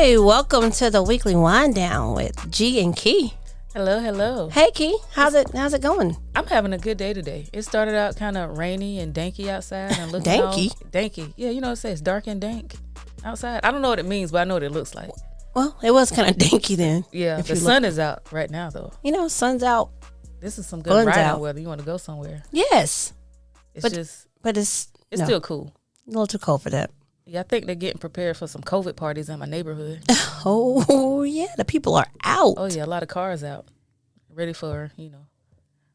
Hey, welcome to the weekly wind down with G and Key. Hello, hello. Hey Key, how's it going? I'm having a good day today. It started out kind of rainy and danky outside and looking Danky? danky. Yeah, you know it says dark and dank outside. I don't know what it means, but I know what it looks like. Well, it was kind of dinky then. Yeah, the sun is out right now though. You know, sun's out. This is some good Sun's riding out. weather. You want to go somewhere? Yes, It's but it's no, still cool. a little too cold for that. Yeah, I think they're getting prepared for some COVID parties in my neighborhood. Oh yeah, the people are out. Oh yeah, a lot of cars out, ready for you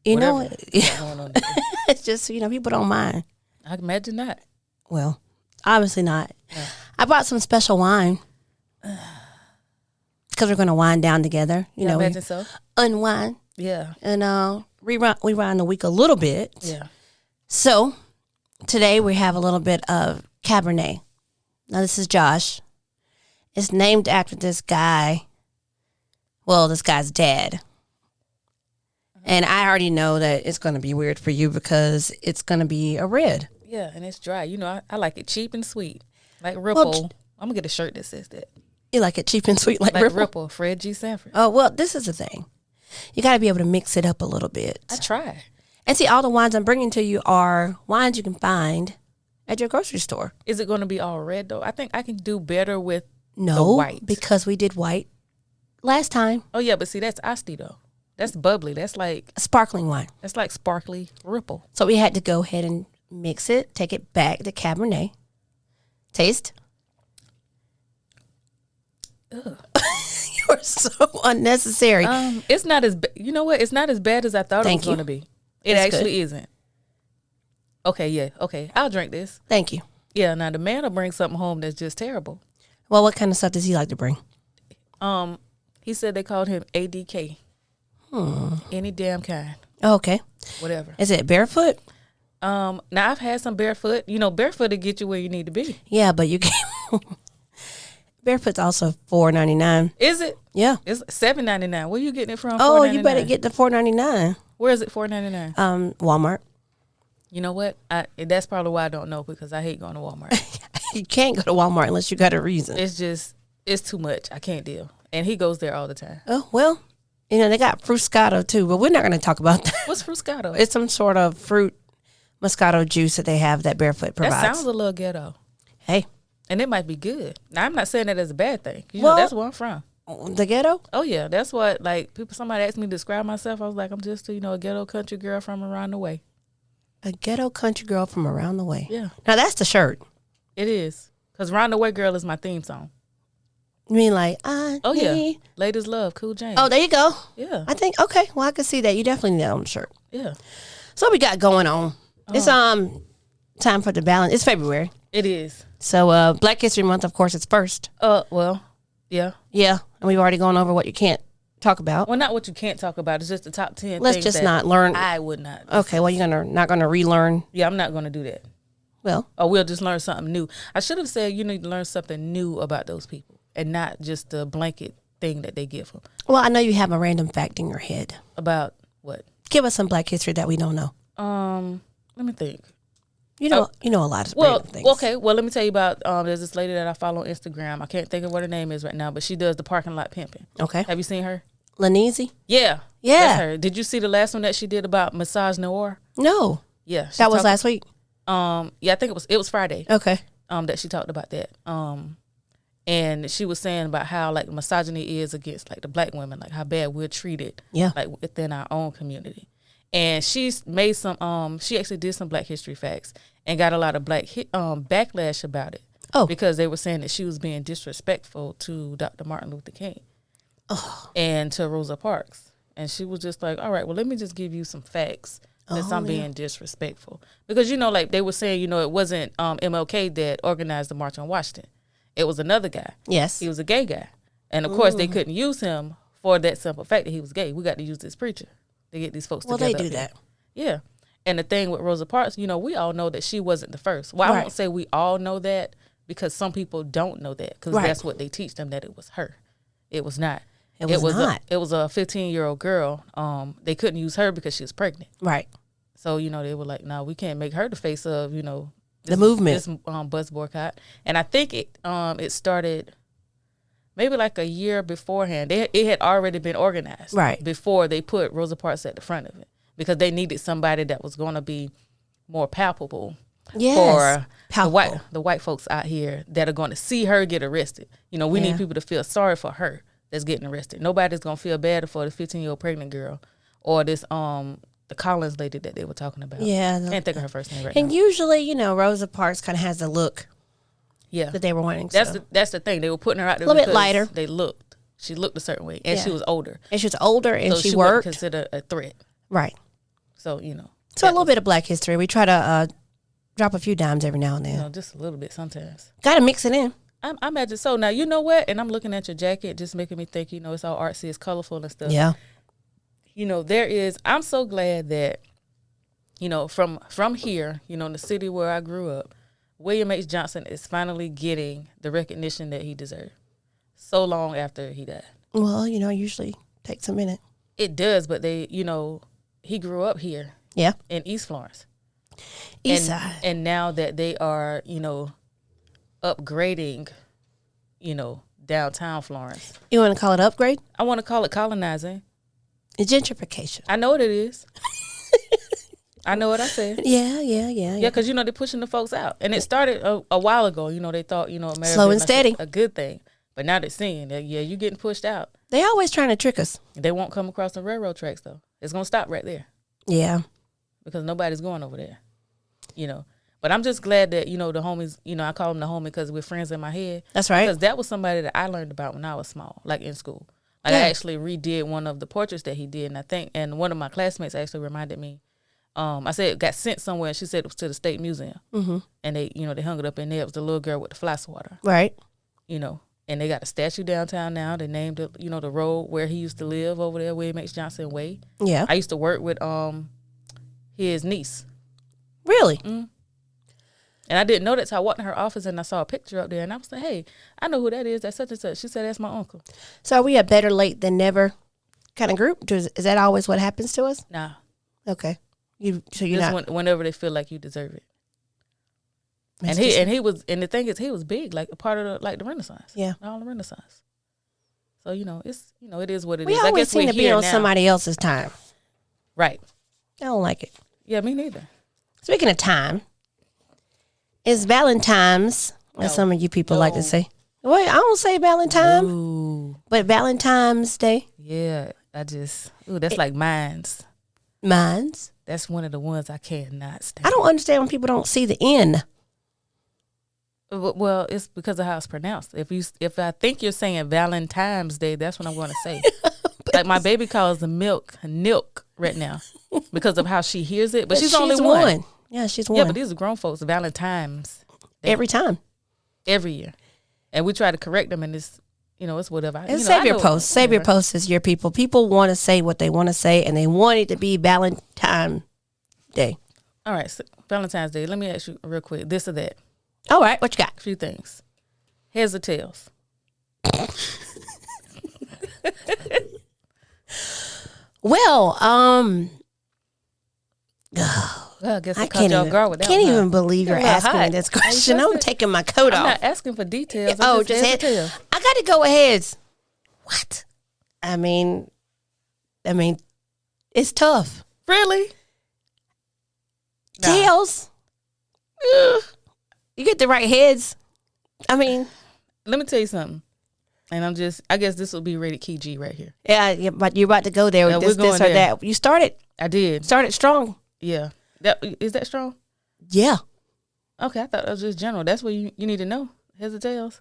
whatever know, yeah. going on there. It's just people don't mind. I can imagine that. Well, obviously not. Yeah. I brought some special wine because we're going to wind down together. I imagine so. Unwind Yeah, and rewind the week a little bit. yeah. So today we have a little bit of Cabernet. Now this is Josh. It's named after this guy. Well, this guy's dad. And I already know that it's going to be weird for you because it's going to be a red. Yeah, and it's dry. You know, I like it cheap and sweet. Like Ripple. I'm going to get a shirt that says that. You like it cheap and sweet like Ripple? Fred G. Sanford. Oh, well, this is the thing. You got to be able to mix it up a little bit. I try. And see, all the wines I'm bringing to you are wines you can find at your grocery store. Is it going to be all red, though? I think I can do better with No, the white. because we did white last time. Oh, yeah, but see, that's Asti, though. That's bubbly. That's like Sparkling wine. sparkly Ripple. So we had to go ahead and mix it, take it back to Cabernet. Taste. Ugh. You're so unnecessary. It's not as you know what? It's not as bad as I thought Thank it was you. going to be. It That's actually isn't. Okay, yeah, okay. I'll drink this. Thank you. Yeah, now the man will bring something home that's just terrible. Well, what kind of stuff does he like to bring? He said they called him ADK. Any damn kind, Oh, okay. whatever. Is it barefoot? Now I've had some barefoot. You know, barefoot to get you where you need to be. Yeah, but you can. Barefoot's also $4.99. Is it? Yeah. It's $7.99. Where you getting it from? Oh, you $4.99? better get the $4.99. Where is it? $4.99. Walmart. You know what? That's probably why I don't know, because I hate going to Walmart. You can't go to Walmart unless you got a reason. It's too much. I can't deal. And he goes there all the time. Oh, well, they got Fruscato too, but we're not going to talk about that. What's Fruscato? It's some sort of fruit Moscato juice that they have that Barefoot provides. That sounds a little ghetto. Hey, And it might be good. Now, I'm not saying that as a bad thing. You Well- know, that's where I'm from. the ghetto? Oh, yeah. That's what, somebody asked me to describe myself. I was like, I'm just, a ghetto country girl from around the way. A ghetto country girl from around the way. Yeah, Now, that's the shirt. it is. Because Round the Way Girl is my theme song. You mean like, Oh, yeah. Ladies Love, Cool James. Oh, there you go. Yeah, I think, okay, well, I can see that. You definitely need that on the shirt. yeah. So, what we got going on? It's time for the balance. It's February. It is. So, Black History Month, of course, it's first. Well, yeah. Yeah, and we've already gone over what you can't talk about. Well, not what you can't talk about. It's just the top 10 Let's things just that not learn. I would not. Okay, well, you're not gonna relearn. Yeah, I'm not going to do that. Well, Or we'll just learn something new. I should have said you need to learn something new about those people and not just the blanket thing that they give them. I know you have a random fact in your head. About what? Give us some Black history that we don't know. Let me think. You know a lot of Well, random things. okay. Well, let me tell you about, there's this lady that I follow on Instagram. I can't think of what her name is right now, but she does the parking lot pimping. Okay. Have you seen her? Lanese? Yeah. Yeah. That's her. Did you see the last one that she did about Massage Noir? No, Yeah. she that was talked- last week. Yeah, I think it was Friday. Okay. That she talked about that. And she was saying about how like misogyny is against like the black women, like how bad we're treated, Yeah. like within our own community. And she's made some. She actually did some Black History facts and got a lot of backlash about it. Oh. because they were saying that she was being disrespectful to Dr. Martin Luther King, and to Rosa Parks. And she was just like, "All right, well, let me just give you some facts." That I'm being disrespectful, because like they were saying, it wasn't MLK that organized the March on Washington. It was another guy. Yes. He was a gay guy, and of course they couldn't use him for that simple fact that he was gay. We got to use this preacher to get these folks Well, together. they do up here. that. Yeah, and the thing with Rosa Parks, we all know that she wasn't the first. Well, I Right. won't say we all know that, because some people don't know that, because Right. that's what they teach them, that it was her. It was not. It was not. It was a 15-year-old girl. They couldn't use her because she was pregnant. Right. So, they were like, no, we can't make her the face of, the movement. This bus boycott. And I think it started, maybe like a year beforehand. It had already been organized before they put Rosa Parks at the front of it because they needed somebody that was going to be more palpable for the white folks out here that are going to see her get arrested. You know, we need people to feel sorry for her that's getting arrested. Nobody's going to feel bad for the 15-year-old pregnant girl or this the Collins lady that they were talking about. Yeah. Can't think of her first name right now. And usually, you know, Rosa Parks kind of has the look that they were wanting. That's the thing. They were putting her out there a little bit lighter. She looked a certain way. And she was older. And she was older and so she worked. Wasn't considered a threat. Right. So, you know. So a little bit of Black history. We try to drop a few dimes every now and then. You know, just a little bit sometimes. Got to mix it in. I imagine so. Now, you know what? And I'm looking at your jacket, just making me think, you know, it's all artsy, it's colorful and stuff. Yeah. You know, I'm so glad that, you know, from here, you know, in the city where I grew up, William H. Johnson is finally getting the recognition that he deserved so long after he died. Well, you know, it usually takes a minute. It does, but he grew up here. Yeah. In East Florence. East side. And now that they are, you know, upgrading, you know, downtown Florence. You want to call it upgrade? I want to call it colonizing. It's gentrification. I know what it is. I know what I said. Yeah. Yeah, because, you know, they're pushing the folks out. And it started a while ago. You know, they thought, you know, America slow and steady. A good thing. But now they're seeing that, yeah, you're getting pushed out. They always trying to trick us. They won't come across the railroad tracks, though. It's going to stop right there. Yeah. Because nobody's going over there, you know. But I'm just glad that, you know, the homies, you know, I call them the homie because we're friends in my head. That's right. Because that was somebody that I learned about when I was small, like in school. Like I actually redid one of the portraits that he did. And one of my classmates actually reminded me. I said it got sent somewhere. And she said it was to the State Museum. Mm-hmm. And they, you know, they hung it up in there. It was the little girl with the fly swatter. Right. You know, and they got a statue downtown now. They named it, you know, the road where he used to live over there, William H. Johnson Way. Yeah. I used to work with his niece. Really? Mm-hmm. And I didn't know that, so I walked in her office and I saw a picture up there, and I was like, hey, I know who that is. That's such and such. She said, that's my uncle. So are we a better late than never kind of group? Is that always what happens to us? Nah. Okay. You're just not. Whenever they feel like you deserve it. And he was, and the thing is, he was big, like a part of the Renaissance. Yeah. All the Renaissance. So, you know, it's, you know, it is what it is. We always seem to be on somebody else's time. Right. I don't like it. Yeah, me neither. Speaking of time, it's Valentine's, as some of you people like to say. Well, I don't say Valentine, but Valentine's Day. Yeah, that's like Mines. Mines? That's one of the ones I cannot stand. I don't understand when people don't see the N. Well, it's because of how it's pronounced. If I think you're saying Valentine's Day, that's what I'm going to say. Like my baby calls the milk Nilk right now because of how she hears it, but she's only one. Yeah, she's one. Yeah, but these are grown folks. Valentine's Day. Every time, every year, and we try to correct them, and it's, you know, it's whatever. Save your post. Save your post is your people. People want to say what they want to say, and they want it to be Valentine's Day. All right, so Valentine's Day. Let me ask you real quick, this or that. All right, what you got? A few things. Heads or tails? Well, I guess I can't even believe you're asking me this question. I'm taking my coat off. I'm not asking for details. Just heads. I got to go with heads. What? I mean, it's tough. Really? Tails. You get the right heads. I mean, let me tell you something. And I guess this will be rated Key G right here. Yeah, but you're about to go there with this or that. You started. I did. Started strong. Yeah. Is that strong? Yeah. Okay, I thought that was just general. That's what you need to know. Heads or tails.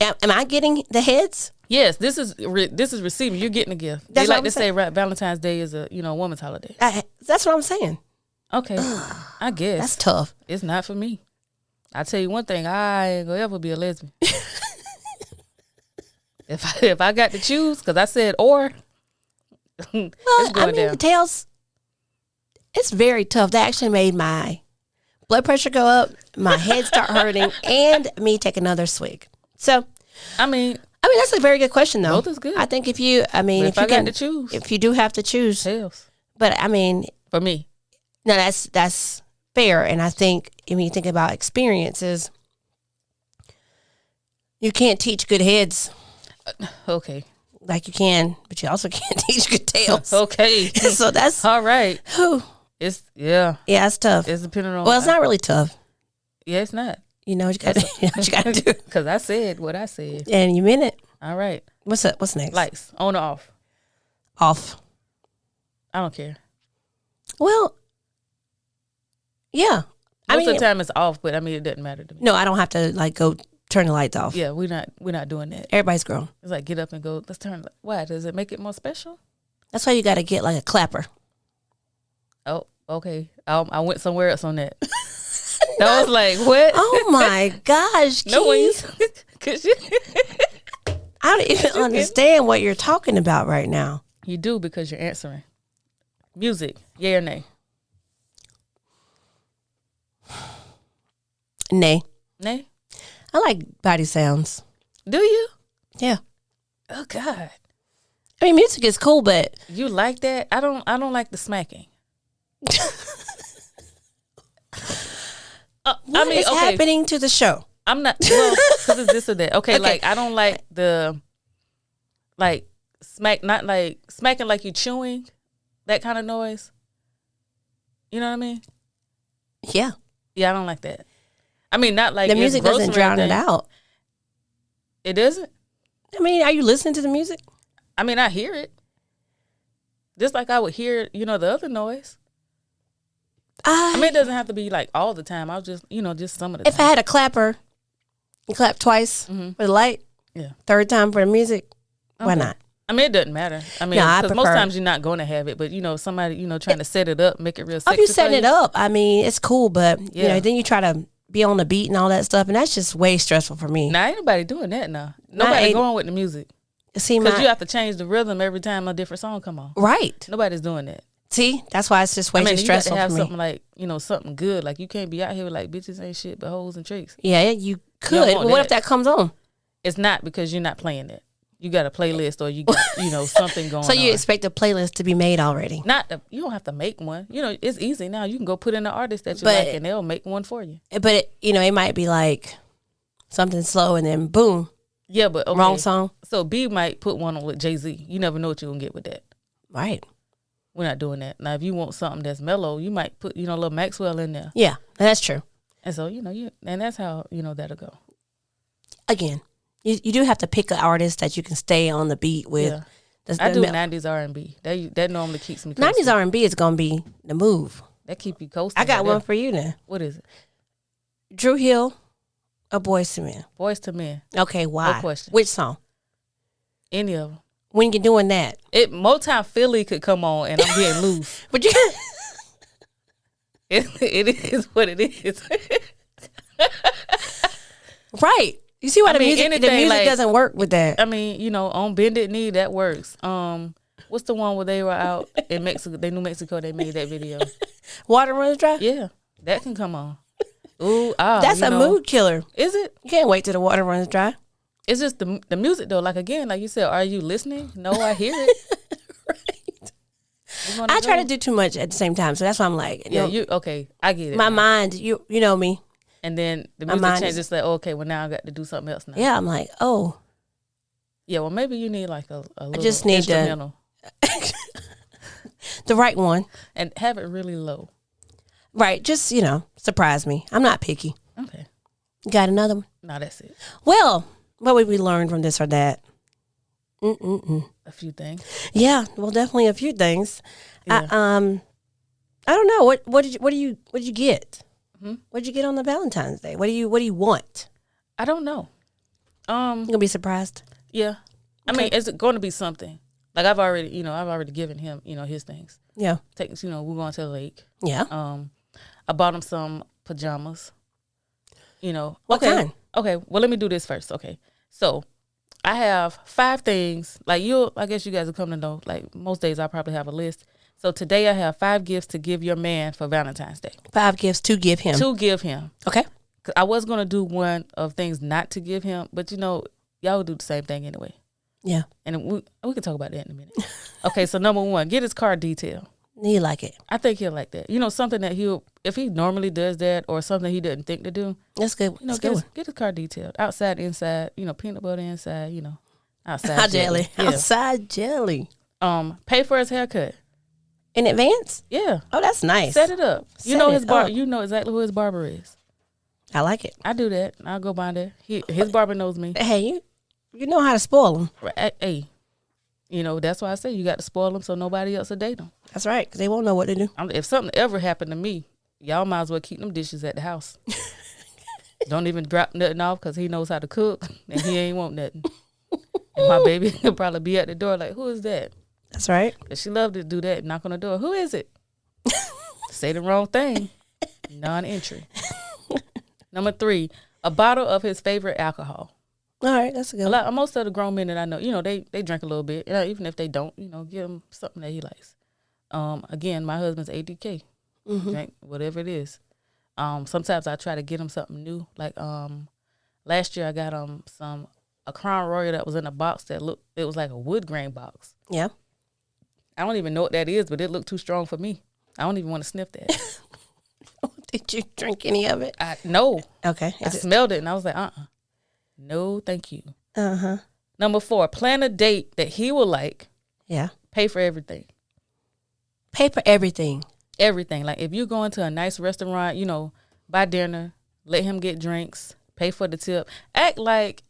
Am I getting the heads? Yes, this is receiving. You're getting a gift. They like to say Valentine's Day is a woman's holiday. That's what I'm saying. Okay, I guess that's tough. It's not for me. I tell you one thing, I ain't gonna ever be a lesbian. if I got to choose, because I said or. Well, the tails. It's very tough. That actually made my blood pressure go up, my head start hurting, and me take another swig. So, I mean, that's a very good question, though. Both is good. I think if you got to choose, if you do have to choose, tails. But I mean, for me, no, that's fair. And I think when you think about experiences, you can't teach good heads. Okay. Like you can, but you also can't teach good tales. Okay. So that's all right. Whew. It's it's tough. It's depending on. Well, it's not really tough. Yeah, it's not. You know what you got to do. Because I said what I said. And you meant it. All right. What's up? What's next? Lights on or off? Off. I don't care. Well, yeah. Most of the time it's off, but I mean it doesn't matter to me. No, I don't have to like go turn the lights off. Yeah, we're not doing that. Everybody's grown. It's like get up and go. Let's turn. Why does it make it more special? That's why you got to get like a clapper. Oh, okay. I went somewhere else on that. That was like what? Oh my gosh, no Keith. Cause I don't even understand what you're talking about right now. You do because you're answering. Music, yay or nay? Nay. Nay? I like body sounds. Do you? Yeah. Oh God. I mean, music is cool, but you like that? I don't like the smacking. What is happening to the show? I'm not because it's this or that. Okay, like I don't like the not like smacking like you chewing, that kind of noise. You know what I mean? Yeah. Yeah, I don't like that. I mean, not like the music doesn't drown it out. It doesn't? I mean, are you listening to the music? I mean, I hear it. Just like I would hear, the other noise. I mean, it doesn't have to be like all the time. I was just, just some of the time. If I had a clapper, you clap twice for the light. Yeah. Third time for the music. Why not? I mean, it doesn't matter. I mean, because most times you're not going to have it, but somebody, trying to set it up, make it real sexy. Oh, you setting it up. I mean, it's cool, but then you try to be on the beat and all that stuff, and that's just way stressful for me. Now, ain't nobody doing that now. Nobody going with the music. See, because you have to change the rhythm every time a different song come on. Right. Nobody's doing that. See, that's why it's just way too stressful you got to have for me. something like, something good. Like, you can't be out here with like bitches ain't shit but hoes and tricks. Yeah, you could. But what if that comes on? It's not because you're not playing it. You got a playlist or you got, something going on. So you expect a playlist to be made already? You don't have to make one. It's easy now. You can go put in an artist that you like and they'll make one for you. But, it might be like something slow and then boom. Yeah, but okay. Wrong song. So B might put one on with Jay-Z. You never know what you're going to get with that. Right. We're not doing that. Now, if you want something that's mellow, you might put, a little Maxwell in there. Yeah, that's true. And so, and that's how, that'll go. Again, you do have to pick an artist that you can stay on the beat with. Yeah. I do 90s R&B. That normally keeps me coasting. 90s R&B is going to be the move. That keep you coasting. I got one for you then. What is it? Drew Hill or Boyz II Men? Boyz II Men. Okay, why? No question. Which song? Any of them. When you're doing that. Motown Philly could come on and I'm getting loose. But you it is what it is. Right. You see why the music doesn't work with that. I mean, on Bended Knee, that works. What's the one where they were out in Mexico? New Mexico, they made that video. Water Runs Dry? Yeah. That can come on. That's a mood killer. Is it? You can't wait till the water runs dry. It's just the music though. Like again, like you said, are you listening? No, I hear it. Right. I try to do too much at the same time, so that's why I'm like, okay. I get it. My mind, you know me. And then the music changes. Like, okay, well now I got to do something else now. Yeah, I'm like, oh. Yeah, well maybe you need like a little I just need instrumental. The right one. And have it really low. Right, just, surprise me. I'm not picky. Okay. Got another one? No, that's it. Well, what would we learn from this or that? A few things. Yeah, well, definitely a few things. Yeah. I don't know. What did you get? What did you get on the Valentine's Day? What do you want? I don't know. You're gonna be surprised. Yeah. Okay. I mean, it's going to be something. Like I've already given him, his things. Yeah. We're going to the lake. Yeah. I bought him some pajamas. What kind? Okay. Well, let me do this first. Okay. So I have 5 things. Like I guess you guys will come to know. Like most days, I probably have a list. So today I have 5 gifts to give your man for Valentine's Day. 5 gifts to give him. To give him. Okay. 'Cause I was gonna do one of things not to give him, but y'all would do the same thing anyway. Yeah. And we can talk about that in a minute. Okay. So number 1, get his car detailed. He like it. I think he'll like that. Something that if he normally does that or something he doesn't think to do. That's good. That's good. Get his car detailed. Outside, inside, peanut butter inside, Outside jelly. Yeah. Outside jelly. Pay for his haircut. In advance? Yeah. Oh, that's nice. Set it up. You know You know exactly who his barber is. I like it. I do that. I'll go by there. His barber knows me. Hey, you know how to spoil them. Hey, you know, that's why I say you got to spoil them so nobody else will date them. That's right, because they won't know what to do. If something ever happened to me, y'all might as well keep them dishes at the house. Don't even drop nothing off because he knows how to cook and he ain't want nothing. And my baby will probably be at the door like, who is that? That's right. And she loved to do that, knock on the door. Who is it? Say the wrong thing. Non-entry. Number 3, a bottle of his favorite alcohol. All right, that's a good one. Most of the grown men that I know, you know, they drink a little bit. Even if they don't, you know, give him something that he likes. Again, my husband's ADK. Drink whatever it is. Sometimes I try to get him something new. Like last year I got a Crown Royal that was in a box it was like a wood grain box. Yeah. I don't even know what that is, but it looked too strong for me. I don't even want to sniff that. Did you drink any of it? No. Okay. I smelled it and I was like, no, thank you. Uh-huh. Number 4, plan a date that he will like. Yeah. Pay for everything. Pay for everything. Everything. Like if you're going to a nice restaurant, you know, buy dinner, let him get drinks, pay for the tip. Act like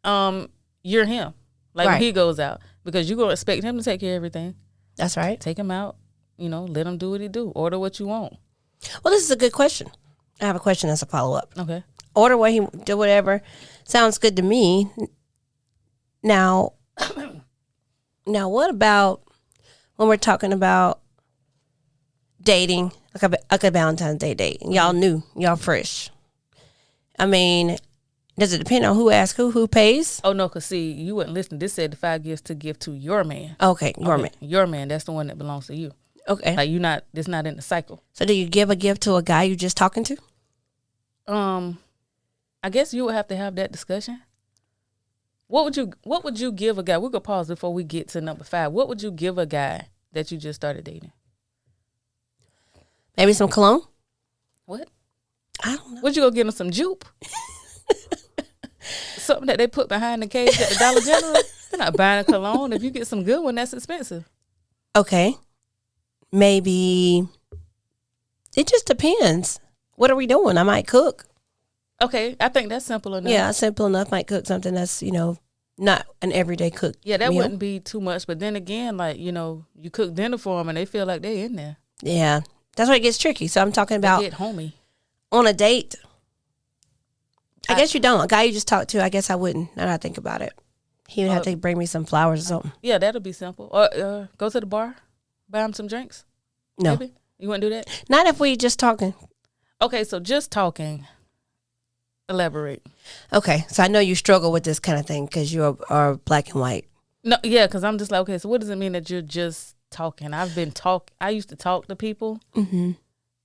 you're him. Like when he goes out. Because you're going to expect him to take care of everything. That's right. Take him out, you know, let him do what he do. Order what you want. Well, this is a good question. I have a question as a follow-up. Okay. Order what he do, whatever. Sounds good to me. Now, what about when we're talking about dating, like a Valentine's Day date? Y'all new, y'all fresh. I mean, does it depend on who asks who pays? Oh, no, because see, you wouldn't listen. This said the 5 gifts to give to your man. Okay, your man. Your man, that's the one that belongs to you. Okay. Like it's not in the cycle. So do you give a gift to a guy you just talking to? I guess you would have to have that discussion. What would you give a guy? We could pause before we get to number 5. What would you give a guy that you just started dating? Maybe some cologne? What? I don't know. Would you go get him some jupe? Something that they put behind the cage at the Dollar General? You're not buying a cologne. If you get some good one, that's expensive. Okay. Maybe it just depends. What are we doing? I might cook. Okay, I think that's simple enough. Yeah, simple enough. Might cook something that's, you know, not an everyday cook. Yeah, that meal. wouldn't be too much. But then again, like, you know, you cook dinner for them and they feel like they're in there. Yeah, that's where it gets tricky. So I'm talking about they get homey. On a date. I guess you don't. A guy you just talked to, I guess I wouldn't. Now that I think about it. He would have to bring me some flowers or something. Yeah, that'll be simple. Or go to the bar, buy him some drinks. No. Maybe? You wouldn't do that? Not if we just talking. Okay, so just talking. Elaborate. Okay, so I know you struggle with this kind of thing because you are black and white. No, yeah, because I'm just like, okay, so what does it mean that you're just talking? I used to talk to people. Mm-hmm.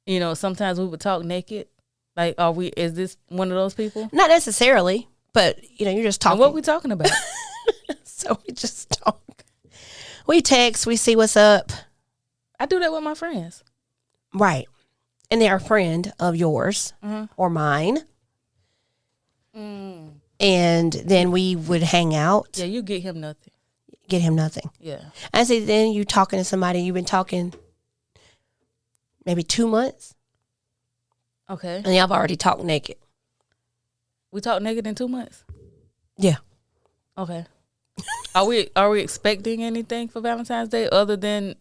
You know, sometimes we would talk naked. Like, is this one of those people? Not necessarily, but, you know, you're just talking. And what we talking about? So we just talk. We text, we see what's up. I do that with my friends. Right. And they're a friend of yours or mine. Mm. And then we would hang out. Yeah, you get him nothing. Get him nothing. Yeah. I say then you talking to somebody, you've been talking maybe 2 months. Okay. And y'all have already talked naked. We talked naked in 2 months? Yeah. Okay. Are we expecting anything for Valentine's Day other than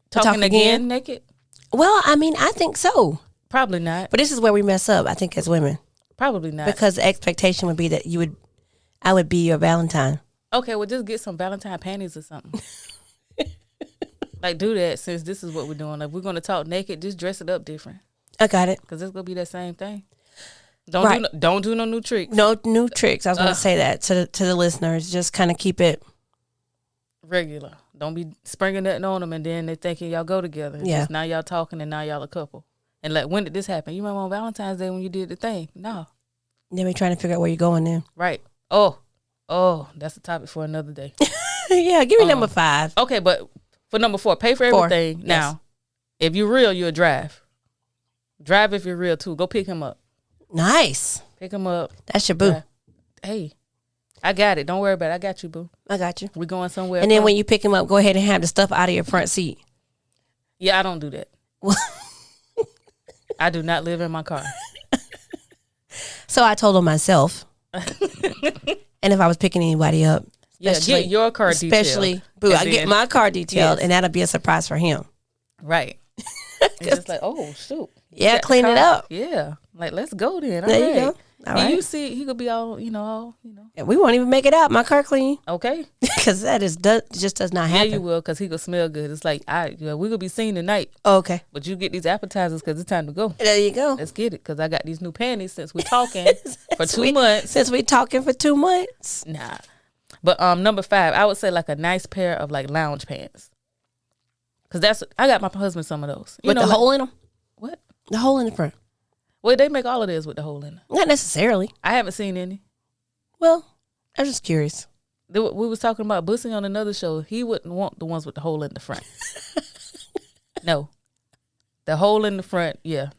talking again naked? Well, I mean, I think so. Probably not. But this is where we mess up, I think, as women. Probably not. Because the expectation would be that I would be your Valentine. Okay, well, just get some Valentine panties or something. Like, do that since this is what we're doing. If we're going to talk naked, just dress it up different. I got it. Because it's going to be that same thing. Don't do no new tricks. No new tricks. I was going to say that to the listeners. Just kind of keep it regular. Don't be springing nothing on them and then they thinking y'all go together. Yeah. Just now y'all talking and now y'all a couple. And like, when did this happen? You remember on Valentine's Day when you did the thing? No. Then we trying to figure out where you're going then. Right. Oh, that's a topic for another day. Yeah, give me number 5. Okay, but for number 4, pay for everything. Yes. Now, if you're real, you'll drive. Drive if you're real too. Go pick him up. Nice. Pick him up. That's your boo. Drive. Hey. I got it. Don't worry about it. I got you, boo. I got you. We going somewhere. And then when you pick him up, go ahead and have the stuff out of your front seat. Yeah, I don't do that. I do not live in my car. So I told him myself. And if I was picking anybody up, get your car detailed. Especially, boo, I get my car detailed, and that'll be a surprise for him. Right. It's just like, oh, shoot. Yeah, clean it up. Yeah. Like, let's go then. There you go. All right. You see, he could be all. And we won't even make it out. My car clean. Okay. Because that just does not happen. Yeah, you will, because he could smell good. It's like, we could be seen tonight. Okay. But you get these appetizers because it's time to go. There you go. Let's get it, because I got these new panties since we're talking for 2 months. Since we talking for 2 months. Nah. But number 5, I would say like a nice pair of like lounge pants. Because I got my husband some of those. With the hole in them? What? The hole in the front. Well, they make all of theirs with the hole in them. Not necessarily. I haven't seen any. Well, I'm just curious. We was talking about Bussy on another show. He wouldn't want the ones with the hole in the front. No. The hole in the front, yeah.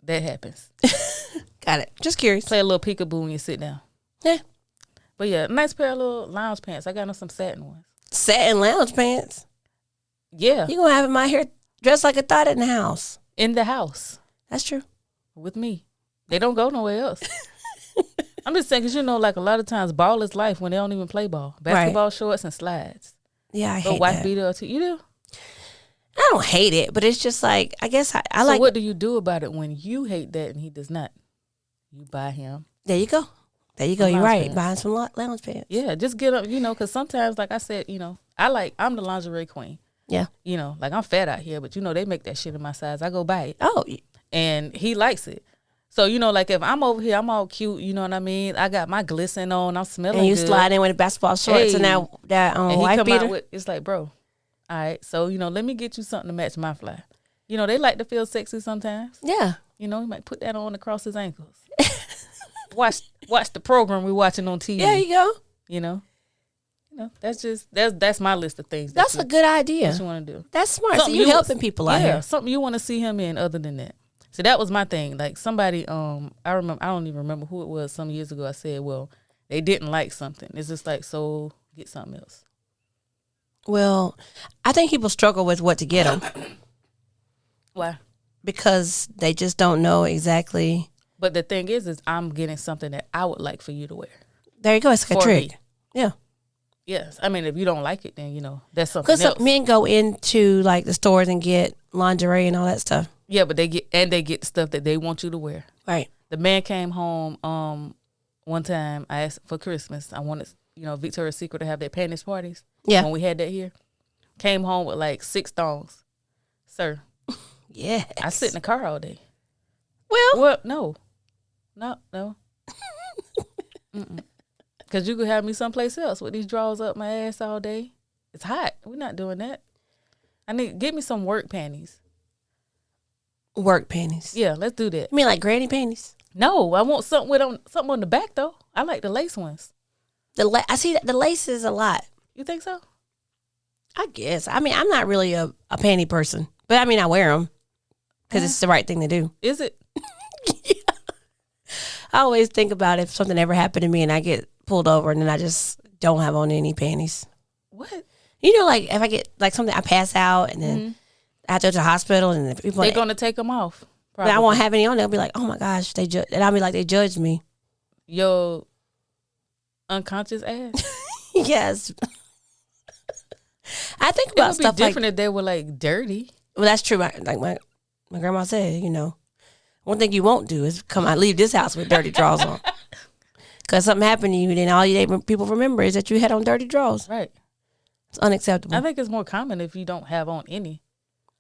That happens. Got it. Just curious. Play a little peekaboo when you sit down. Yeah. But yeah, nice pair of little lounge pants. I got them some satin ones. Satin lounge pants? Yeah. You going to have him out here dressed like a thought in the house. In the house. That's true. With me. They don't go nowhere else. I'm just saying, because like a lot of times ball is life when they don't even play ball. Basketball shorts and slides. Yeah, I hate wife that. beater or two. You do? I don't hate it, but it's just like, I guess I so like. What do you do about it when you hate that and he does not? You buy him. There you go. There you go. You're right. Buying some lounge pants. Yeah, just get up, because sometimes, like I said, I'm the lingerie queen. Yeah. Like I'm fat out here, but they make that shit in my size. I go buy it. Oh. And he likes it. So, like if I'm over here, I'm all cute, you know what I mean? I got my glisten on, I'm smelling good. And you slide in with the basketball shorts and that and white beater. Out with, it's like, bro, all right, so, let me get you something to match my fly. They like to feel sexy sometimes. Yeah. He might put that on across his ankles. Watch the program we're watching on TV. There you go. That's my list of things. That's a good idea. What you want to do? That's smart. So you helping people out here. Something you want to see him in other than that. So that was my thing. Like somebody, I don't even remember who it was some years ago. I said, well, they didn't like something. It's just like, so get something else. Well, I think people struggle with what to get them. Why? Because they just don't know exactly. But the thing is I'm getting something that I would like for you to wear. There you go. It's like a trick. Me. Yeah. Yes. I mean, if you don't like it, then, that's something else. Because men go into like the stores and get lingerie and all that stuff. Yeah, but they get the stuff that they want you to wear. Right. The man came home one time. I asked for Christmas. I wanted, Victoria's Secret to have their panties parties. Yeah. When we had that here. Came home with like 6 thongs. Sir. Yeah. I sit in the car all day. Well, no. Because you could have me someplace else with these drawers up my ass all day. It's hot. We're not doing that. Get me some work panties. Work panties. Yeah, let's do that. You mean like granny panties? No, I want something something on the back though. I like the lace ones. I see that the lace is a lot. You think so? I guess. I mean, I'm not really a panty person, but I mean, I wear them because it's the right thing to do. Is it? Yeah. I always think about if something ever happened to me and I get pulled over and then I just don't have on any panties. What? Like if I get like something, I pass out and then I have to go to the hospital and the people they're gonna take them off. But I won't have any on. They'll be like, "Oh my gosh, and I'll be like, they judged me." Your unconscious ass. Yes. I think about stuff like. It would be different if they were like dirty. Well, that's true. Like my grandma said, one thing you won't do is leave this house with dirty drawers on. Because something happened to you, then all people remember is that you had on dirty drawers. Right. It's unacceptable. I think it's more common if you don't have on any.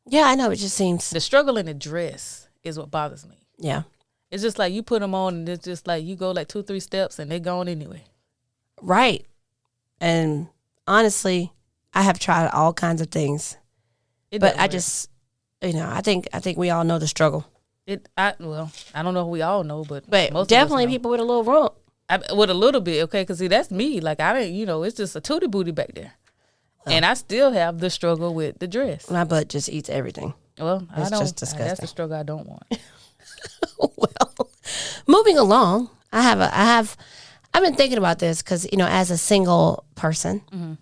Yeah, I know. It just seems. The struggle in the dress is what bothers me. Yeah. It's just like you put them on and it's just like you go like 2-3 steps and they're gone anyway. Right. And honestly, I have tried all kinds of things. But I just, I think we all know the struggle. I don't know if we all know, but most definitely people with a little rump. With a little bit, okay, because see, that's me. Like I didn't, it's just a tootie booty back there, and I still have the struggle with the dress. My butt just eats everything. Well, it's just disgusting. That's the struggle I don't want. Well, moving along, I have I've been thinking about this because, as a single person,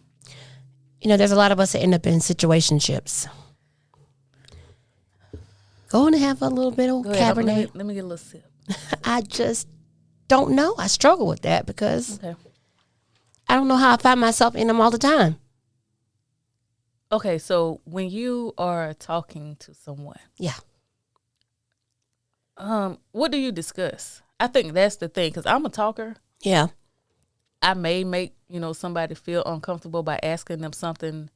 there's a lot of us that end up in situationships. Going to have a little bit of Cabernet. Let me get a little sip. I just don't know. I struggle with that because I don't know how I find myself in them all the time. Okay, so when you are talking to someone, what do you discuss? I think that's the thing, because I'm a talker. Yeah. I may make, somebody feel uncomfortable by asking them something,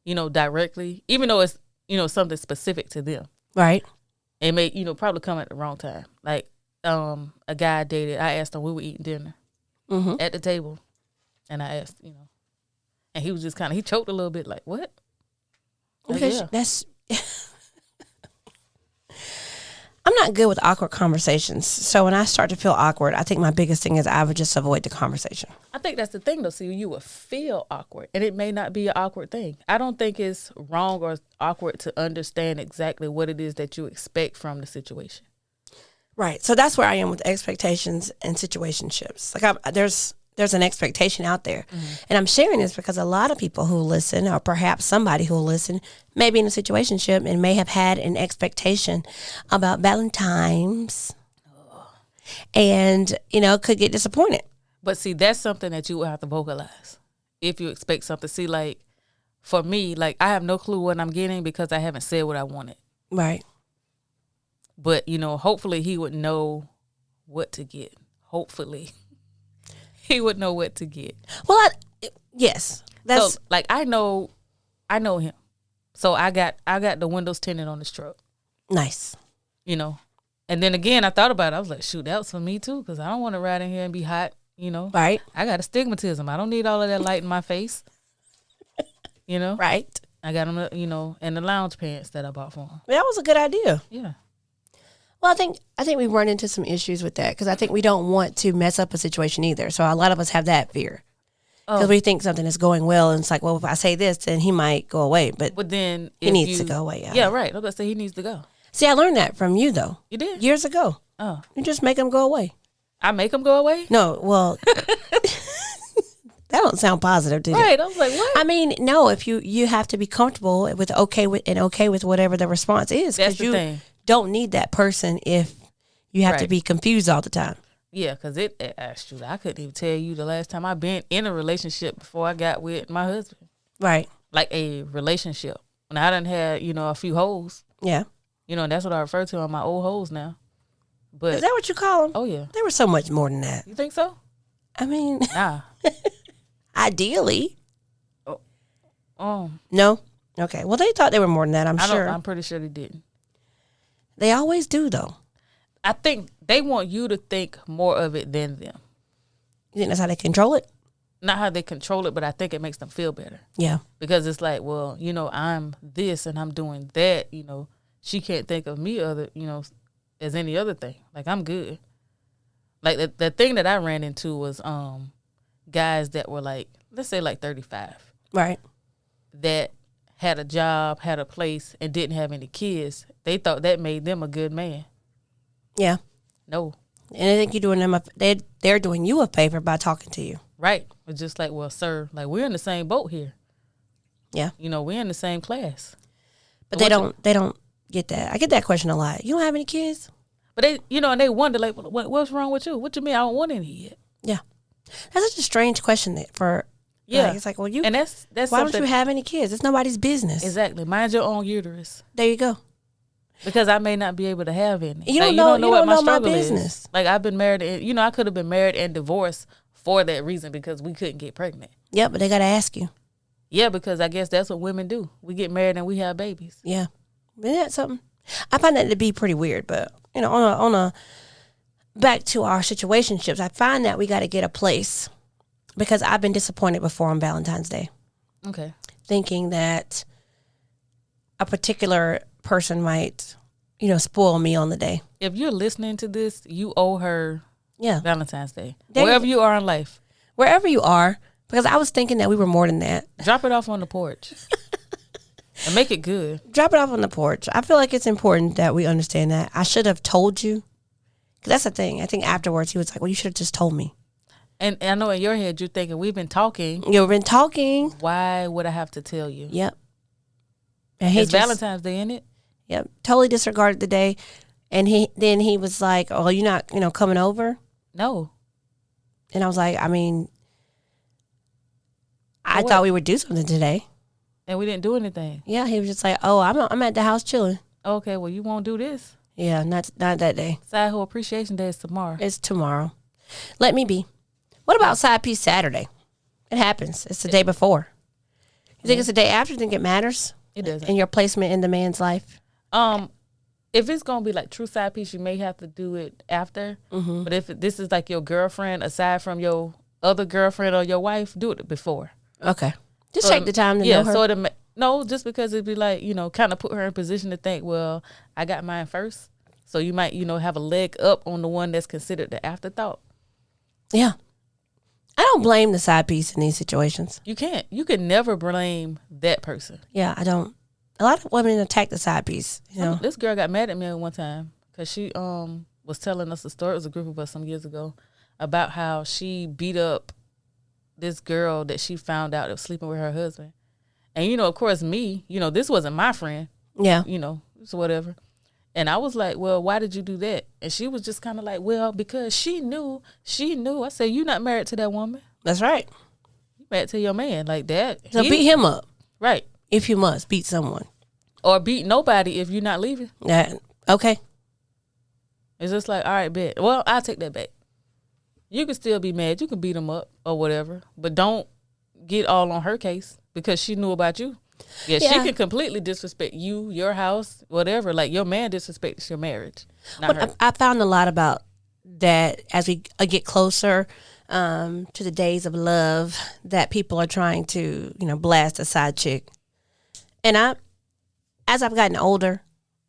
directly, even though it's, something specific to them. Right. It may, probably come at the wrong time. Like, a guy I dated, I asked him, we were eating dinner at the table. And I asked, and he was just he choked a little bit like, what? Okay, that's... I'm not good with awkward conversations. So when I start to feel awkward, I think my biggest thing is I would just avoid the conversation. I think that's the thing, though. See, you will feel awkward, and it may not be an awkward thing. I don't think it's wrong or awkward to understand exactly what it is that you expect from the situation. Right. So that's where I am with expectations and situationships. Like there's an expectation out there. And I'm sharing this because a lot of people who listen, or perhaps somebody who will listen, may be in a situationship and may have had an expectation about Valentine's and, could get disappointed. But see, that's something that you will have to vocalize if you expect something. See, like, for me, like, I have no clue what I'm getting because I haven't said what I wanted. Right. But, hopefully he would know what to get. Hopefully. He would know what to get. Well, yes. That's so, like, I know him. So I got the windows tinted on his truck. Nice. And then again, I thought about it. I was like, shoot, that was for me too, because I don't want to ride in here and be hot. Right. I got astigmatism. I don't need all of that light in my face. Right. I got him, and the lounge pants that I bought for him. That was a good idea. Yeah. Well, I think we run into some issues with that because I think we don't want to mess up a situation either. So a lot of us have that fear because we think something is going well, and it's like, well, if I say this, then he might go away. But then he needs to go away. Yeah, right. I was going to say he needs to go. See, I learned that from you though. You did? Years ago. Oh, you just make him go away. I make him go away? No, well, that don't sound positive, did it? Right. I was like, what? I mean, no. If you have to be comfortable with okay with whatever the response is. That's the thing. Don't need that person if you have to be confused all the time. Yeah, because shoot, I couldn't even tell you the last time I've been in a relationship before I got with my husband. Right. Like a relationship. When I done had, a few hoes. Yeah. And that's what I refer to on my old hoes now. But is that what you call them? Oh, yeah. They were so much more than that. You think so? I mean. Nah. Ideally. Oh. No? Okay. Well, they thought they were more than that, I'm sure. I'm pretty sure they didn't. They always do, though. I think they want you to think more of it than them. You think that's how they control it? Not how they control it, but I think it makes them feel better. Yeah. Because it's like, well, I'm this and I'm doing that, She can't think of me as any other thing. Like, I'm good. Like, the thing that I ran into was guys that were like, let's say like 35. Right. That had a job, had a place, and didn't have any kids. They thought that made them a good man. Yeah. No. And I think you're doing them they're doing you a favor by talking to you. Right. It's just like, well, sir, like, we're in the same boat here. Yeah. We're in the same class. But they don't get that. I get that question a lot. You don't have any kids? But they, and they wonder, like, what's wrong with you? What you mean I don't want any yet? Yeah. That's such a strange question for, yeah. It's like, well, and that's why don't you have any kids? It's nobody's business. Exactly. Mind your own uterus. There you go. Because I may not be able to have any. You don't know what my struggle is. Like, I've been married, and, I could have been married and divorced for that reason because we couldn't get pregnant. Yeah, but they got to ask you. Yeah, because I guess that's what women do. We get married and we have babies. Yeah. Isn't that something? I find that to be pretty weird, but, on a back to our situationships, I find that we got to get a place because I've been disappointed before on Valentine's Day. Okay. Thinking that a particular person might, spoil me on the day. If you're listening to this, you owe her Valentine's Day. Wherever you are in life. Wherever you are, because I was thinking that we were more than that. Drop it off on the porch. And make it good. Drop it off on the porch. I feel like it's important that we understand that. I should have told you. Because that's the thing. I think afterwards he was like, well, you should have just told me. And I know in your head you're thinking, we've been talking. You've been talking. Why would I have to tell you? Yep. And It's Valentine's Day, isn't it? Yep. Totally disregarded the day. And he was like, oh, you're not, coming over? No. And I was like, I mean, I thought we would do something today. And we didn't do anything. Yeah, he was just like, oh, I'm at the house chilling. Okay, well, you won't do this. Yeah, not that day. Side Hoe Appreciation Day is tomorrow. It's tomorrow. Let me be. What about Side Piece Saturday? It happens. It's the day before. You think it's the day after? You think it matters? It doesn't. In your placement in the man's life? If it's going to be like true side piece, you may have to do it after. Mm-hmm. But if this is like your girlfriend, aside from your other girlfriend or your wife, do it before. Okay. Just take the time to know her. No, just because it'd be like, kind of put her in position to think, well, I got mine first. So you might, have a leg up on the one that's considered the afterthought. Yeah. I don't blame the side piece in these situations. You can't. You can never blame that person. Yeah, I don't. A lot of women attack the side piece. This girl got mad at me one time because she was telling us a story. It was a group of us some years ago about how she beat up this girl that she found out that was sleeping with her husband. And, of course, me, this wasn't my friend. Yeah. So whatever. And I was like, well, why did you do that? And she was just kind of like, well, because she knew. I said, you're not married to that woman. That's right. You married to your man like that. So beat him up. Right. If you must, beat someone. Or beat nobody if you're not leaving. Okay. It's just like, all right, bet. Well, I'll take that back. You can still be mad. You can beat them up or whatever. But don't get all on her case because she knew about you. Yeah, she can completely disrespect you, your house, whatever. Like, your man disrespects your marriage, not her. I found a lot about that as we get closer to the days of love, that people are trying to, blast a side chick. And as I've gotten older,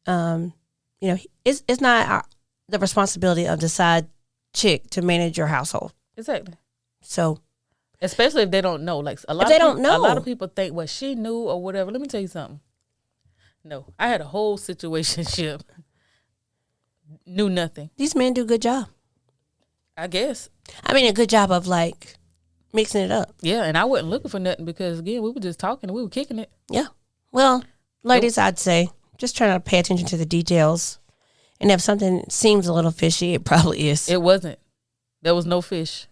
it's not the responsibility of the side chick to manage your household. Exactly. So, especially if they don't know. Like a lot of people think, well, she knew or whatever. Let me tell you something. No, I had a whole situationship. Knew nothing. These men do a good job. I guess. I mean, a good job of like mixing it up. Yeah, and I wasn't looking for nothing because again, we were just talking and we were kicking it. Yeah. Well, ladies, I'd say just try to pay attention to the details. And if something seems a little fishy, it probably is. It wasn't. There was no fish.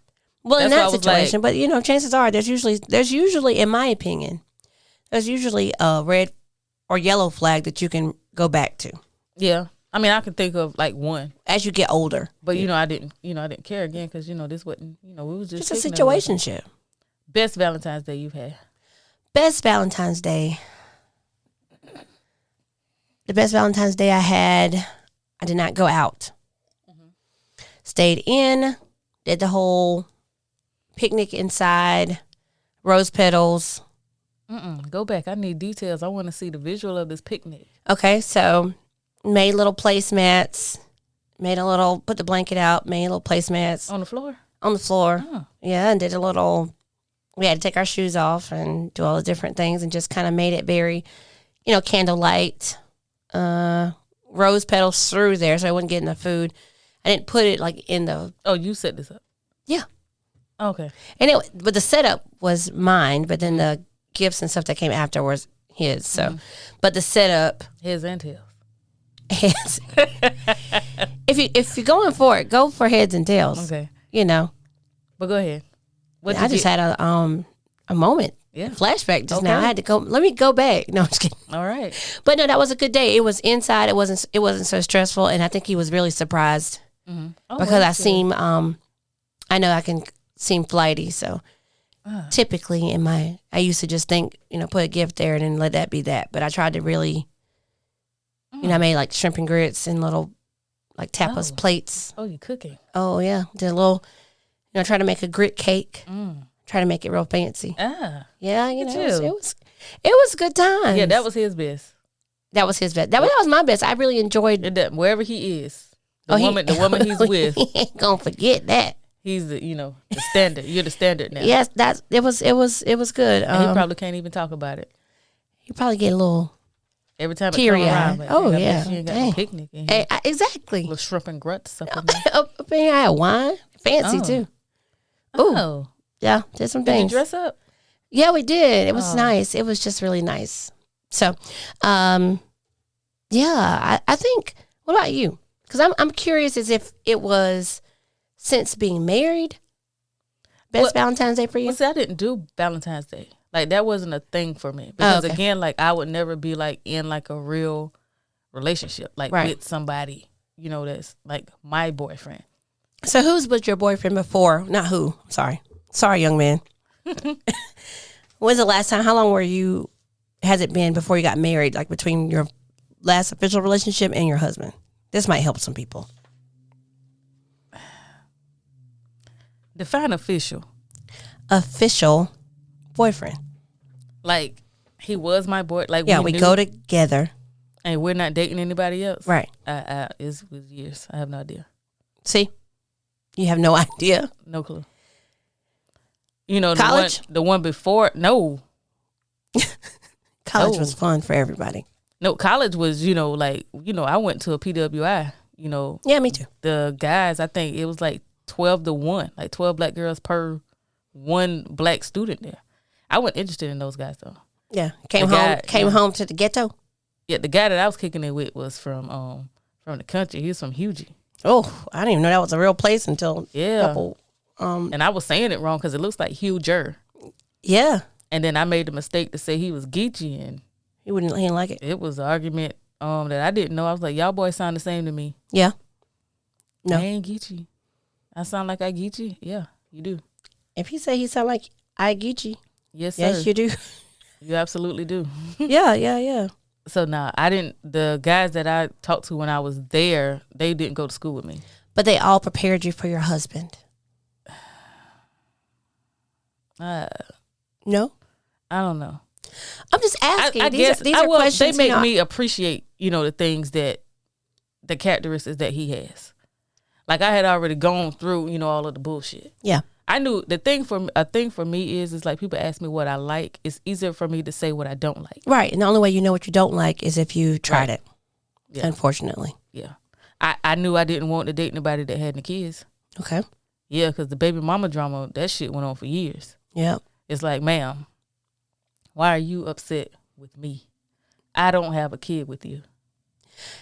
Well, in that situation, but chances are there's usually, in my opinion, there's usually a red or yellow flag that you can go back to. Yeah. I mean, I can think of like one as you get older. But I didn't care again because this wasn't, we was just a situationship. Best Valentine's Day you've had. Best Valentine's Day. The best Valentine's Day I had, I did not go out. Mm-hmm. Stayed in, did the whole picnic inside, rose petals. Go back. I need details. I want to see the visual of this picnic. Okay, so made little placemats, put the blanket out, made little placemats. On the floor? On the floor. Oh. Yeah, and did we had to take our shoes off and do all the different things and just kind of made it very, candlelight, rose petals through there so I wouldn't get in the food. I didn't put it like in the... Oh, you set this up? Yeah. Okay. But the setup was mine, but then the gifts and stuff that came after was his. So, But the setup... His and tails. Heads. If you're going for it, go for heads and tails. Okay. But go ahead. I just had a moment. Yeah. Flashback just now. I had to go. Let me go back. No, I'm just kidding. All right. But no, that was a good day. It was inside. It wasn't so stressful, and I think he was really surprised because I seem. I know I can seem flighty, so typically I used to just think, put a gift there and then let that be that. But I tried to really, I made like shrimp and grits and little like tapas plates. Oh, you're cooking. Oh yeah, did a little. Try to make a grit cake. Try to make it real fancy. Yeah, it was a good time. Yeah, that was his best. That was his best. That was my best. I really enjoyed it. Wherever he is, the woman he's with, he ain't gonna forget that. He's the standard. You're the standard now. Yes, it was good. And he probably can't even talk about it. He probably get a little every time teary it come around. Oh yeah, she ain't got no picnic. Exactly. Little shrimp and grits up in there. Up in here, I had wine, fancy too. Oh, Yeah, did some did things. you dress up? Yeah, we did. It was nice. It was just really nice. So, yeah, I think. What about you? Because I'm curious as if it was since being married. Best Valentine's Day for you? Well, see, I didn't do Valentine's Day. Like, that wasn't a thing for me. Because, again, like, I would never be, like, in, like, a real relationship. Like, with somebody, you know, that's, like, my boyfriend. So, who's was your boyfriend before? Not who. Sorry, young man. When's the last time? How long has it been before you got married? Like, between your last official relationship and your husband? This might help some people. Define official. Official boyfriend. Like, he was my boy. Like, yeah, we go together. And we're not dating anybody else. Right. It was years. I have no idea. See? You have no idea? No clue. You know, college? The one before, no. College was fun for everybody. No, college was, you know, like, you know, I went to a PWI, you know. Yeah, me too. The guys, I think it was like 12-1, like 12 black girls per one black student there. I wasn't interested in those guys though. Yeah, came home to the ghetto. Yeah, the guy that I was kicking it with was from the country. He was from Hugie. Oh, I didn't even know that was a real place until a couple. And I was saying it wrong because it looks like Huger. Yeah. And then I made the mistake to say he was Geechee, and he didn't like it. It was an argument that I didn't know. I was like, y'all boys sound the same to me. Yeah. No. I ain't Geechee. I sound like I Geechee? Yeah, you do. If he say he sound like I Geechee. Yes, sir. Yes, you do. You absolutely do. Yeah. So the guys that I talked to when I was there, they didn't go to school with me. But they all prepared you for your husband. No? I don't know. I'm just asking. I guess these are questions. They make me appreciate, you know, the characteristics that he has. Like, I had already gone through, you know, all of the bullshit. Yeah. I knew a thing for me is like people ask me what I like. It's easier for me to say what I don't like. Right. And the only way you know what you don't like is if you tried it. Yeah. Unfortunately. Yeah. I knew I didn't want to date nobody that had any kids. Okay. Yeah, because the baby mama drama, that shit went on for years. Yeah. It's like, ma'am, why are you upset with me? I don't have a kid with you.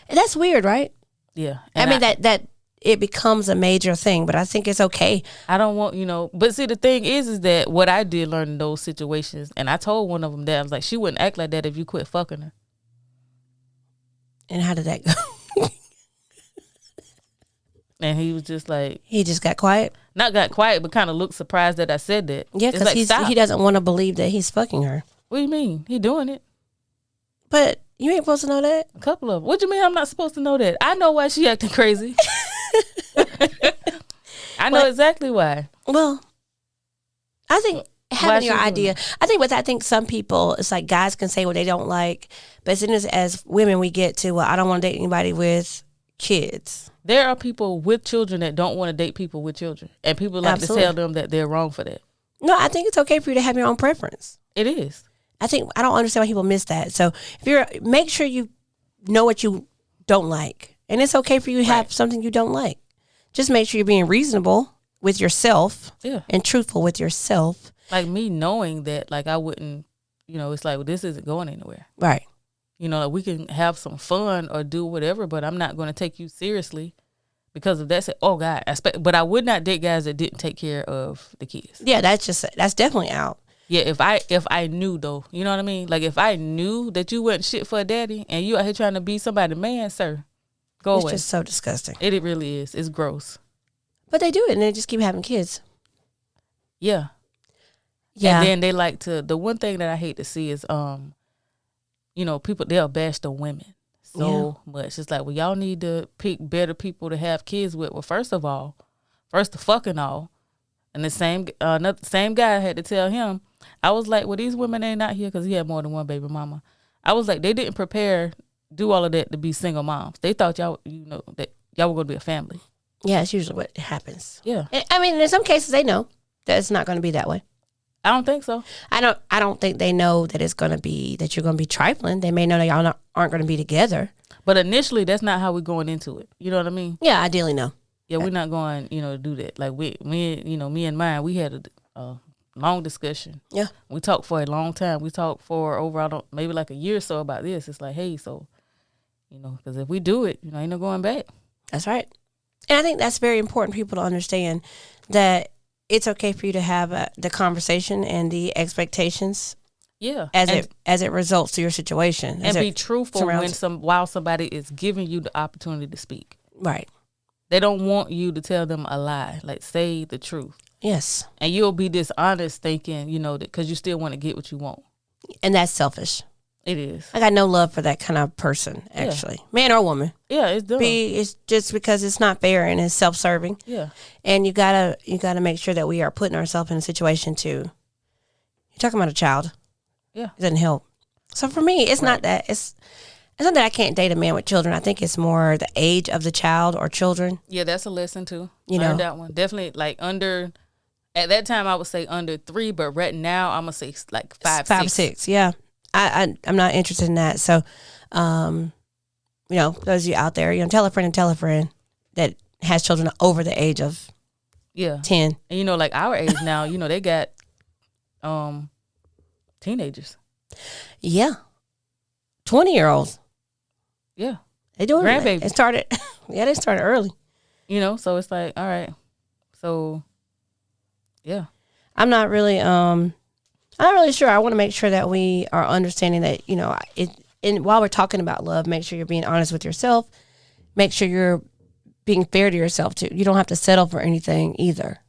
And that's weird, right? Yeah. I mean, that it becomes a major thing, but I think it's okay. I don't want, you know, but see, the thing is that what I did learn in those situations, and I told one of them that I was like, she wouldn't act like that if you quit fucking her. And how did that go? And he was just like... He just got quiet? Not got quiet, but kind of looked surprised that I said that. Yeah, because like, he doesn't want to believe that he's fucking her. What do you mean? He doing it. But you ain't supposed to know that? A couple of them. What do you mean I'm not supposed to know that? I know why she acting crazy. I know exactly why. Well, I think having your idea... I think some people, it's like guys can say what they don't like, but as soon as women we get to, well, I don't want to date anybody with kids. There are people with children that don't want to date people with children. And people like to tell them that they're wrong for that. No, I think it's okay for you to have your own preference. It is. I don't understand why people miss that. So make sure you know what you don't like. And it's okay for you to have something you don't like. Just make sure you're being reasonable with yourself and truthful with yourself. Like me knowing that, like I wouldn't, you know, it's like, well, this isn't going anywhere. Right. You know, like we can have some fun or do whatever, but I'm not going to take you seriously because of that. Oh God, but I would not date guys that didn't take care of the kids. Yeah, that's definitely out. Yeah, if I knew though, you know what I mean? Like if I knew that you wasn't shit for a daddy and you out here trying to be somebody's man, sir, go away. It's just so disgusting. It really is. It's gross. But they do it and they just keep having kids. Yeah. Yeah. And then they like to, the one thing that I hate to see is, you know, people, they'll bash the women so much. It's like, well, y'all need to pick better people to have kids with. Well, first of the fucking all. And the same guy had to tell him, I was like, well, these women ain't out here because he had more than one baby mama. I was like, they didn't do all of that to be single moms. They thought y'all, you know, that y'all were going to be a family. Yeah, it's usually what happens. Yeah. I mean, in some cases, they know that it's not going to be that way. I don't think so. I don't think they know that it's going to be, that you're going to be trifling. They may know that y'all aren't going to be together. But initially, that's not how we're going into it. You know what I mean? Yeah, ideally, no. Yeah, we're not going, to do that. Like me and mine, we had a long discussion. Yeah. We talked for a long time. We talked for over, maybe like a year or so about this. It's like, hey, so, because if we do it, ain't no going back. That's right. And I think that's very important for people to understand that it's okay for you to have the conversation and the expectations. Yeah. As it results to your situation. And be truthful while somebody is giving you the opportunity to speak. Right. They don't want you to tell them a lie. Like, say the truth. Yes. And you'll be dishonest thinking, because you still want to get what you want. And that's selfish. It is. I got no love for that kind of person, actually. Yeah. Man or woman. Yeah, it's dumb. It's just because it's not fair and it's self-serving. Yeah. And you gotta make sure that we are putting ourselves in a situation you're talking about a child. Yeah. It doesn't help. So for me, it's not that. It's not that I can't date a man with children. I think it's more the age of the child or children. Yeah, that's a lesson too. Learned that one. Definitely like under, at that time I would say under 3, but right now I'm going to say like 5, 6. Yeah. I'm not interested in that. So, those of you out there, tell a friend that has children over the age of 10. And like our age now, they got teenagers. Yeah. 20-year-olds. Yeah. They doing grandbabies. They started early. So it's like, all right. So, yeah. I'm not really sure. I want to make sure that we are understanding that, while we're talking about love, make sure you're being honest with yourself. Make sure you're being fair to yourself too. You don't have to settle for anything either.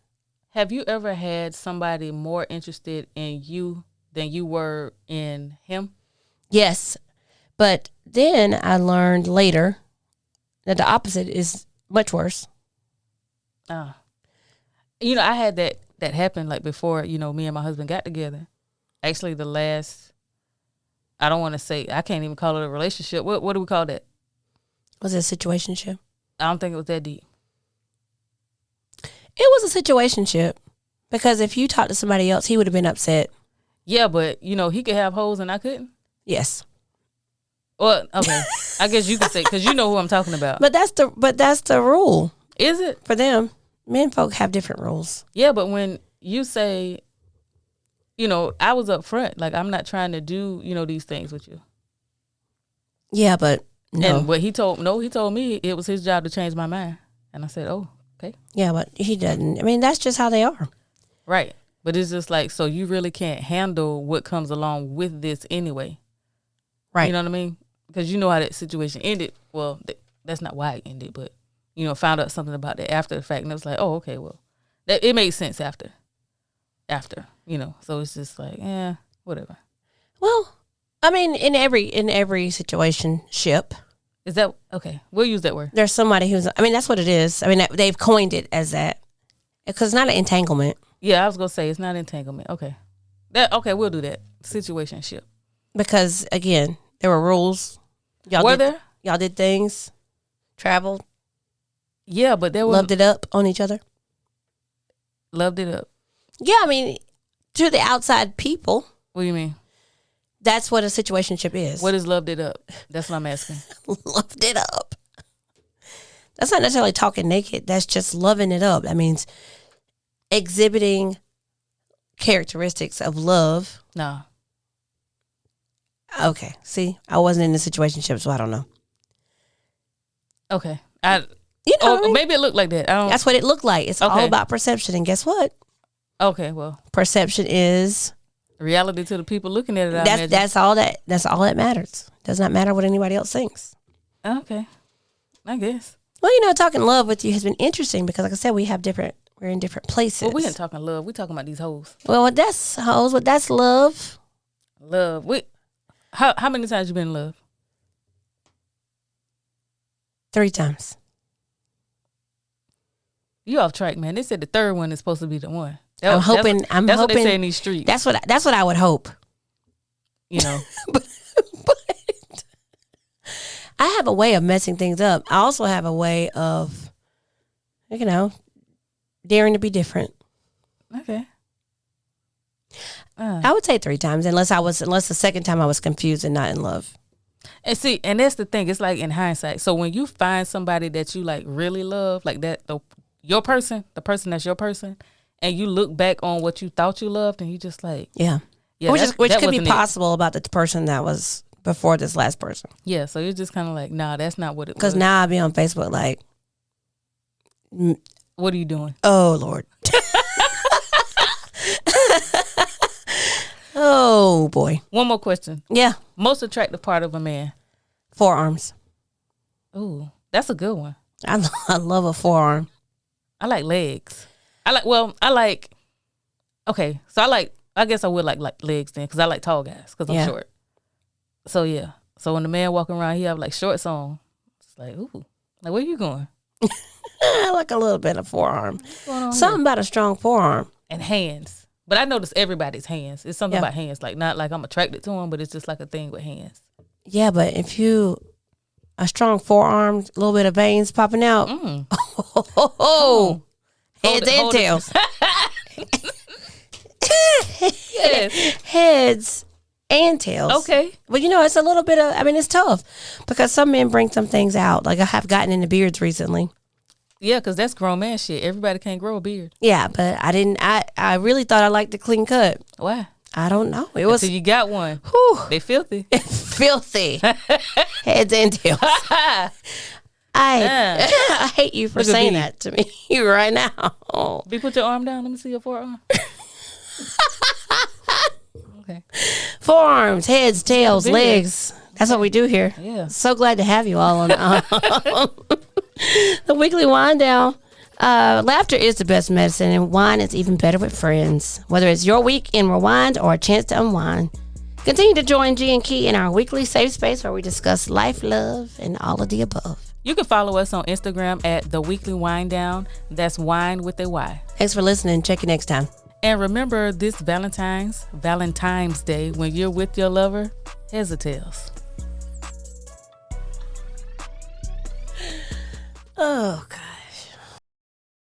Have you ever had somebody more interested in you than you were in him? Yes. But then I learned later that the opposite is much worse. I had that happen like before, me and my husband got together. Actually, the last, I don't want to say, I can't even call it a relationship. What do we call that? Was it a situationship? I don't think it was that deep. It was a situationship because if you talked to somebody else, he would have been upset. Yeah, but, he could have hoes and I couldn't? Yes. Well, okay. I guess you could say, because you know who I'm talking about. But that's the rule. Is it? For them. Men folk have different rules. Yeah, but when you say, I was up front. Like, I'm not trying to do, these things with you. Yeah, but no. And what he told me it was his job to change my mind. And I said, oh, okay. Yeah, but he doesn't. I mean, that's just how they are. Right. But it's just like, so you really can't handle what comes along with this anyway. Right. You know what I mean? Because you know how that situation ended. Well, that's not why it ended, but, found out something about that after the fact. And it was like, oh, okay, well, it made sense after, So it's just like, whatever. Well, I mean, in every situation, is that, okay, we'll use that word. There's somebody that's what it is. I mean, they've coined it as that. Because it's not an entanglement. Yeah, I was going to say, it's not entanglement. Okay. Okay, we'll do that. Situationship. Because, again, there were rules. Y'all did things. Traveled. Yeah, but there was... Loved it up on each other. Loved it up. Yeah, I mean, to the outside people. What do you mean? That's what a situationship is. What is loved it up? That's what I'm asking. Loved it up. That's not necessarily talking naked. That's just loving it up. That means exhibiting characteristics of love. No. Okay. See, I wasn't in the situationship, so I don't know. Okay. Maybe it looked like that. That's what it looked like. It's all about perception. And guess what? Okay, well. Perception is reality to the people looking at it. That's all that matters. Does not matter what anybody else thinks. Okay. I guess. Well, talking love with you has been interesting because, like I said, we're in different places. Well, we ain't talking love. We talking about these hoes. Well, that's hoes. But that's love. Love. How many times you been in love? 3 times. You off track, man. They said the third one is supposed to be the one. That's what they say in these streets. That's what I would hope. But I have a way of messing things up. I also have a way of, daring to be different. Okay. I would say 3 times, unless the second time I was confused and not in love. And see, and that's the thing. It's like in hindsight. So when you find somebody that you like really love, like that, your person, the person that's your person, and you look back on what you thought you loved, and you just like, yeah, which could be possible about the person that was before this last person. Yeah, so you're just kind of like, nah, that's not what it was. Because now I be on Facebook like, what are you doing? Oh Lord. Oh boy. One more question. Yeah. Most attractive part of a man? Forearms. Ooh, that's a good one. I love a forearm. I like legs. I guess I would like legs then, because I like tall guys because I'm short. So yeah. So when the man walking around, he have like shorts on. It's like, ooh, like where you going? I like a little bit of forearm. Something about a strong forearm. And hands. But I notice everybody's hands. It's something about hands. Like, not like I'm attracted to them, but it's just like a thing with hands. Yeah, but if a strong forearm, a little bit of veins popping out. Heads and tails. Yes. Heads and tails. Okay. Well, it's a little bit of, it's tough because some men bring some things out. Like I have gotten into beards recently. Yeah, because that's grown man shit. Everybody can't grow a beard. Yeah, but I didn't. I really thought I liked the clean cut. Why? I don't know. It was. So you got one. Whew, they filthy. Filthy. Heads and tails. I hate you for saying that to me right now. Be put your arm down. Let me see your forearm. Okay. Forearms, heads, tails, legs. That's what we do here. Yeah. So glad to have you all on the weekly wind down. Laughter is the best medicine, and wine is even better with friends. Whether it's your week in rewind or a chance to unwind, continue to join G and Key in our weekly safe space where we discuss life, love, and all of the above. You can follow us on Instagram at The Weekly Wind Down. That's wine with a Y. Thanks for listening. Check you next time. And remember this Valentine's Day, when you're with your lover, heads or tails. Oh, God.